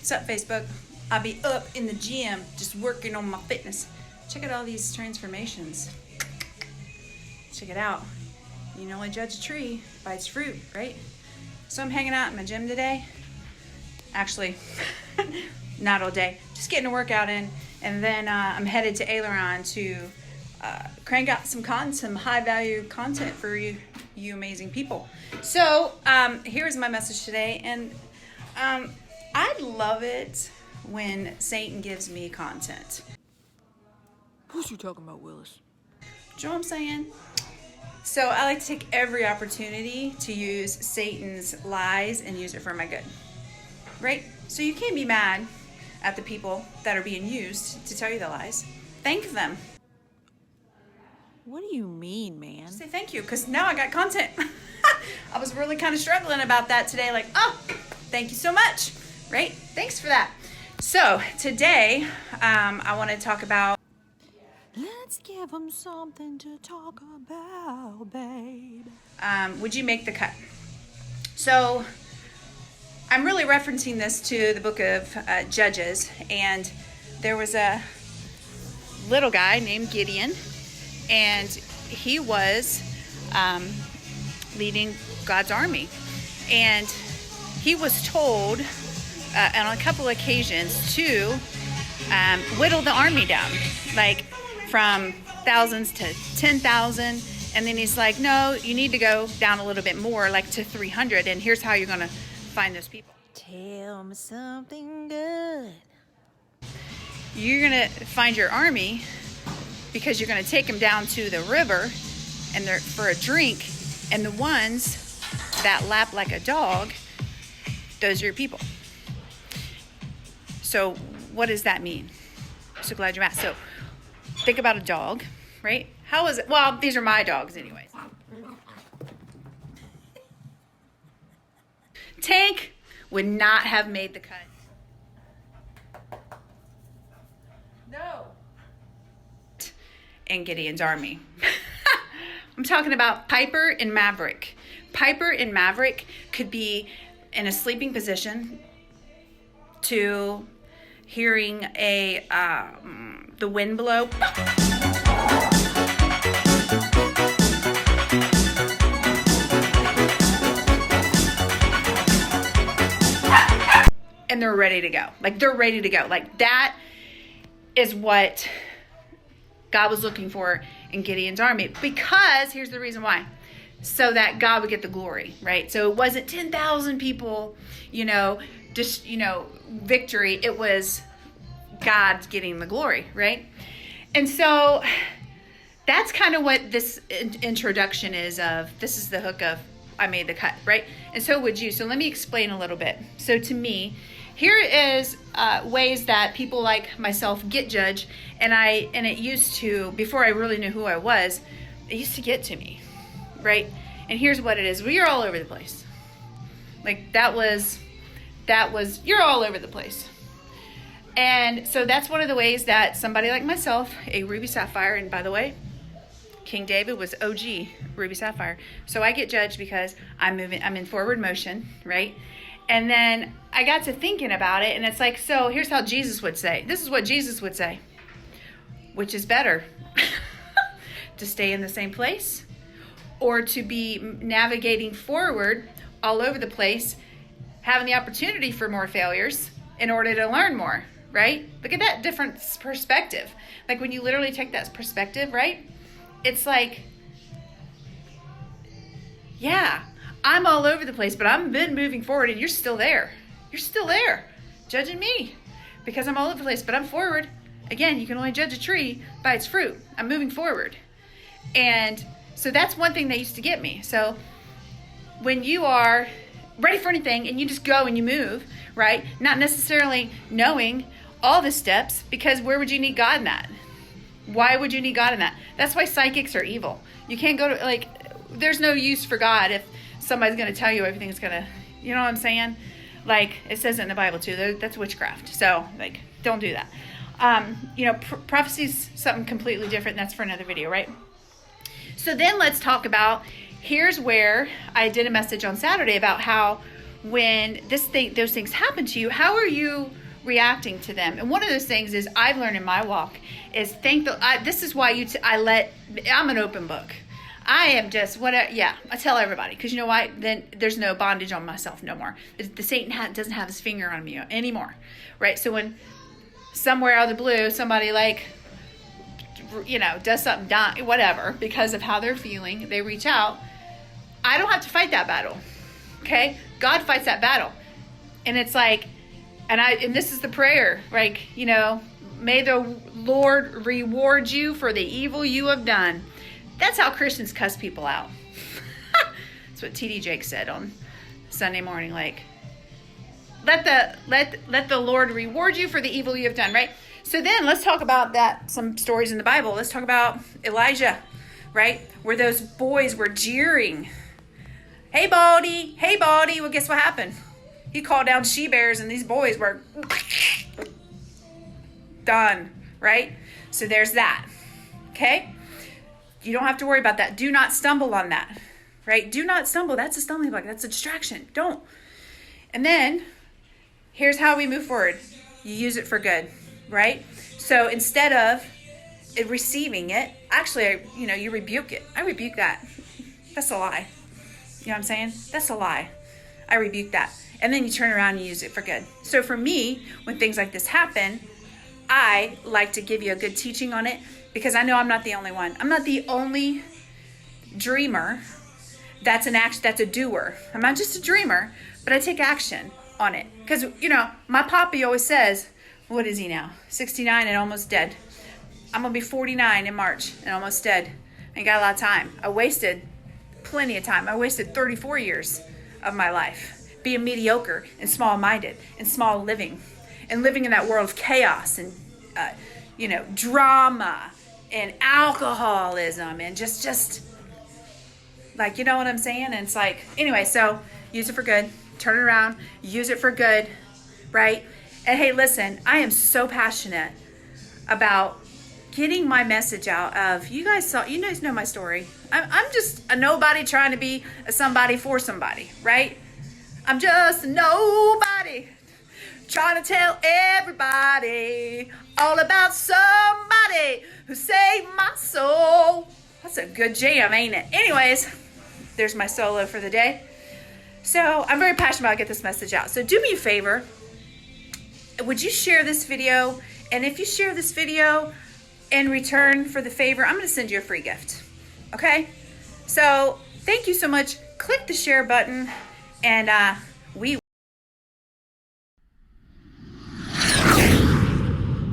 What's up, Facebook? I'll be up in the gym just working on my fitness. Check out all these transformations. Check it out. You can only judge a tree by its fruit, right? So I'm hanging out in my gym today. Actually, not all day. Just getting a workout in. And then I'm headed to Aileron to crank out some high-value content for you amazing people. So here's my message today. And I love it when Satan gives me content. Who's you talking about, Willis? Do you know what I'm saying? So I like to take every opportunity to use Satan's lies and use it for my good. Right? So you can't be mad at the people that are being used to tell you the lies. Thank them. What do you mean, man? Say thank you, because now I got content. I was really kind of struggling about that today. Like, oh, thank you so much. Right? Thanks for that. So today, I want to talk about... Let's give them something to talk about, babe. Would you make the cut? So I'm really referencing this to the book of Judges, and there was a little guy named Gideon, and he was leading God's army, and he was told on a couple occasions to whittle the army down, like from thousands to 10,000, and then he's like, no, you need to go down a little bit more, like to 300, and here's how you're going to find those people. Tell me something good. You're going to find your army because you're going to take them down to the river and they're for a drink, and the ones that lap like a dog, those are your people. So what does that mean? I'm so glad you asked. So think about a dog, right? How is it? Well, these are my dogs anyways. Tank would not have made the cut. No. And Gideon's army. I'm talking about Piper and Maverick. Piper and Maverick could be in a sleeping position to hearing the wind blow. And they're ready to go. Like, they're ready to go. Like, that is what God was looking for in Gideon's army. Because, here's the reason why. So that God would get the glory, right? So it wasn't 10,000 people, victory. It was God getting the glory, right? And so that's kind of what this introduction is of. This is the hook of I made the cut, right? And so would you. So let me explain a little bit. So to me, here is ways that people like myself get judged, and it used to, before I really knew who I was, it used to get to me, right? And here's what it is. We are all over the place. Like that was, you're all over the place. And so that's one of the ways that somebody like myself, a Ruby Sapphire, and by the way, King David was OG Ruby Sapphire. So I get judged because I'm in forward motion, right? And then I got to thinking about it, and it's like, so here's how Jesus would say. This is what Jesus would say. Which is better? To stay in the same place? Or to be navigating forward all over the place, having the opportunity for more failures in order to learn more, right? Look at that different perspective. Like when you literally take that perspective, right? It's like, yeah, I'm all over the place, but I've been moving forward, and you're still there. You're still there, judging me because I'm all over the place, but I'm forward. Again, you can only judge a tree by its fruit. I'm moving forward. And so that's one thing that used to get me. So when you are ready for anything and you just go and you move, right? Not necessarily knowing all the steps, because where would you need God in that? Why would you need God in that? That's why psychics are evil. You can't go to, there's no use for God if somebody's going to tell you everything's going to, you know what I'm saying? Like, it says it in the Bible too. That's witchcraft. So, don't do that. Prophecy's something completely different. That's for another video, right? So then let's talk about, here's where I did a message on Saturday about how when those things happen to you, how are you reacting to them. And one of those things is I've learned in my walk is this is why I'm an open book. I am just I tell everybody, because you know why? Then there's no bondage on myself no more. The Satan doesn't have his finger on me anymore, right? So when somewhere out of the blue somebody does something whatever because of how they're feeling, they reach out, I don't have to fight that battle. Okay, God fights that battle, and it's like, and this is the prayer, like, may the Lord reward you for the evil you have done. That's how Christians cuss people out. That's what T.D. Jakes said on Sunday morning. Like, let the Lord reward you for the evil you have done, right? So then let's talk about some stories in the Bible. Let's talk about Elijah, right? Where those boys were jeering. Hey, Baldy. Well, guess what happened? He called down she-bears, and these boys were done, right? So there's that, okay? You don't have to worry about that. Do not stumble on that, right? Do not stumble. That's a stumbling block. That's a distraction. Don't. And then here's how we move forward. You use it for good, right? So instead of receiving it, actually, you rebuke it. I rebuke that. That's a lie. You know what I'm saying? That's a lie. I rebuke that. And then you turn around and use it for good. So for me, when things like this happen, I like to give you a good teaching on it, because I know I'm not the only one. I'm not the only dreamer that's a doer. I'm not just a dreamer, but I take action on it. Because, my poppy always says, what is he now? 69 and almost dead. I'm going to be 49 in March and almost dead. I ain't got a lot of time. I wasted plenty of time. I wasted 34 years of my life being mediocre and small-minded and small living and living in that world of chaos and, drama and alcoholism and just like, you know what I'm saying? And it's like, anyway, so use it for good. Turn it around. Use it for good, right? And hey, listen, I am so passionate about getting my message out of, you guys know my story. I'm just a nobody trying to be a somebody for somebody, right? I'm just a nobody trying to tell everybody all about somebody who saved my soul. That's a good jam, ain't it? Anyways, there's my solo for the day. So I'm very passionate about getting this message out. So do me a favor. Would you share this video? And if you share this video in return for the favor, I'm going to send you a free gift. Okay? So thank you so much. Click the share button and